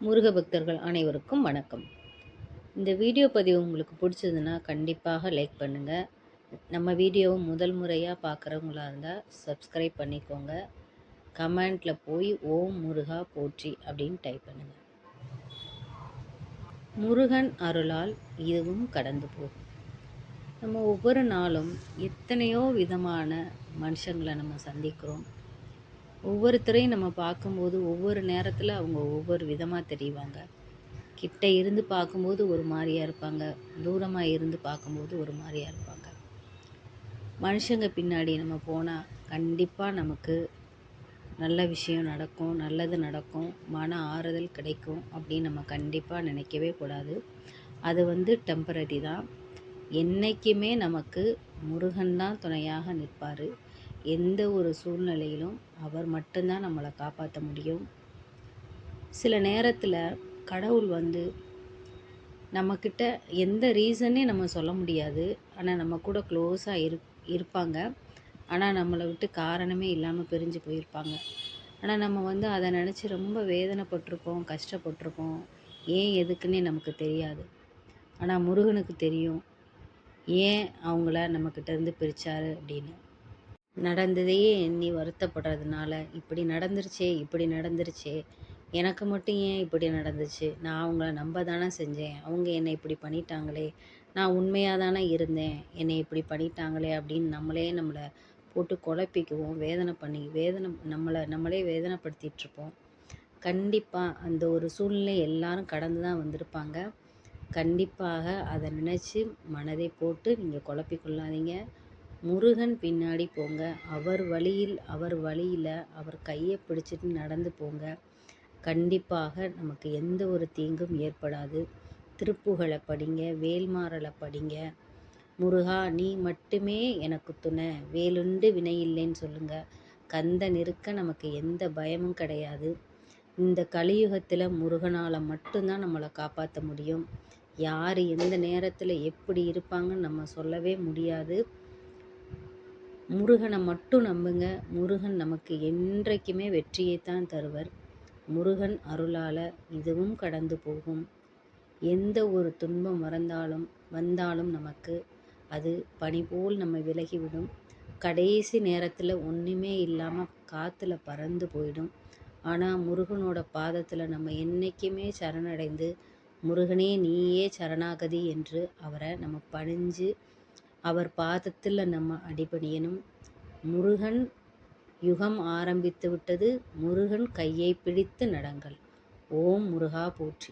முருக பக்தர்கள் அனைவருக்கும் வணக்கம். இந்த வீடியோ பதிவு உங்களுக்கு பிடிச்சதுன்னா கண்டிப்பாக லைக் பண்ணுங்கள். நம்ம வீடியோவை முதல் முறையாக பார்க்குறவங்களா இருந்தால் சப்ஸ்கிரைப் பண்ணிக்கோங்க. கமெண்டில் போய் ஓம் முருகா போற்றி அப்படின்னு டைப் பண்ணுங்கள். முருகன் அருளால் இதுவும் கடந்து போகும். நம்ம ஒவ்வொரு நாளும் எத்தனையோ விதமான மனுஷங்களை நம்ம சந்திக்கிறோம். ஒவ்வொருத்தரையும் நம்ம பார்க்கும்போது ஒவ்வொரு நேரத்தில் அவங்க ஒவ்வொரு விதமாக தெரிவாங்க. கிட்ட இருந்து பார்க்கும்போது ஒரு மாதிரியா இருப்பாங்க, தூரமாக இருந்து பார்க்கும்போது ஒரு மாதிரியா இருப்பாங்க. மனுஷங்க பின்னாடி நம்ம போனால் கண்டிப்பாக நமக்கு நல்ல விஷயம் நடக்கும், நல்லது நடக்கும், மன ஆறுதல் கிடைக்கும் அப்படின்னு நம்ம கண்டிப்பாக நினைக்கவே கூடாது. அது டெம்பரரி தான். என்றைக்குமே நமக்கு முருகன் தான் துணையாக நிற்பார். எந்த ஒரு சூழ்நிலையிலும் அவர் மட்டும்தான் நம்மளை காப்பாற்ற முடியும். சில நேரத்தில் கடவுள் நம்மக்கிட்ட எந்த ரீசன்னே நம்ம சொல்ல முடியாது. ஆனால் நம்ம கூட க்ளோஸாக இருப்பாங்க. ஆனால் நம்மளை விட்டு காரணமே இல்லாமல் பிரிஞ்சு போயிருப்பாங்க. ஆனால் நம்ம அதை நினச்சி ரொம்ப வேதனைப்பட்டிருப்போம், கஷ்டப்பட்டிருப்போம். ஏன் எதுக்குன்னே நமக்கு தெரியாது. ஆனால் முருகனுக்கு தெரியும் ஏன் அவங்கள நம்மக்கிட்டேருந்து பிரித்தாரு அப்படின்னு. நடந்ததையே எண்ணி வருத்தப்படுறதுனால இப்படி நடந்துருச்சே, இப்படி நடந்துருச்சே, எனக்கு மட்டும் ஏன் இப்படி நடந்துச்சு, நான் அவங்கள நம்ப தானே செஞ்சேன், அவங்க என்னை இப்படி பண்ணிட்டாங்களே, நான் உண்மையாக தானே இருந்தேன், என்னை இப்படி பண்ணிட்டாங்களே அப்படின்னு நம்மளை போட்டு குழப்பிக்குவோம். நம்மளே வேதனைப்படுத்திகிட்ருப்போம். கண்டிப்பாக அந்த ஒரு சூழ்நிலை எல்லாரும் கடந்து தான் வந்திருப்பாங்க. கண்டிப்பாக அதை நினச்சி மனதை போட்டு நீங்கள் குழப்பிக்கொள்ளாதீங்க. முருகன் பின்னாடி போங்க. அவர் வழியில் அவர் கையை பிடிச்சிட்டு நடந்து போங்க. கண்டிப்பாக நமக்கு எந்த ஒரு தீங்கும் ஏற்படாது. திருப்புகழை படிங்க, வேல்மாறலை படிங்க. முருகா நீ மட்டுமே எனக்கு துணை, வேலுண்டு வினையில்லைன்னு சொல்லுங்கள். கந்தன் இருக்க நமக்கு எந்த பயமும் கிடையாது. இந்த கலியுகத்தில் முருகனால் மட்டும்தான் நம்மளை காப்பாற்ற முடியும். யார் எந்த நேரத்தில் எப்படி இருப்பாங்கன்னு நம்ம சொல்லவே முடியாது. முருகனை மட்டும் நம்புங்க. முருகன் நமக்கு என்றைக்குமே வெற்றியைத்தான் தருவர். முருகன் அருளால் இதுவும் கடந்து போகும். எந்த ஒரு துன்பம் வந்தாலும் நமக்கு அது பனி போல் நம்ம விலகிவிடும். கடைசி நேரத்தில் ஒன்றுமே இல்லாமல் காற்றுல பறந்து போயிடும். ஆனால் முருகனோட பாதத்தில் நம்ம என்றைக்குமே சரணடைந்து முருகனே நீயே சரணாகதி என்று அவரை நம்ம பணிஞ்சு அவர் பாதத்தில் நம்ம அடிபணியணும். முருகன் யுகம் ஆரம்பித்து விட்டது. முருகன் கையை பிடித்து நடங்கள். ஓம் முருகா போற்றி.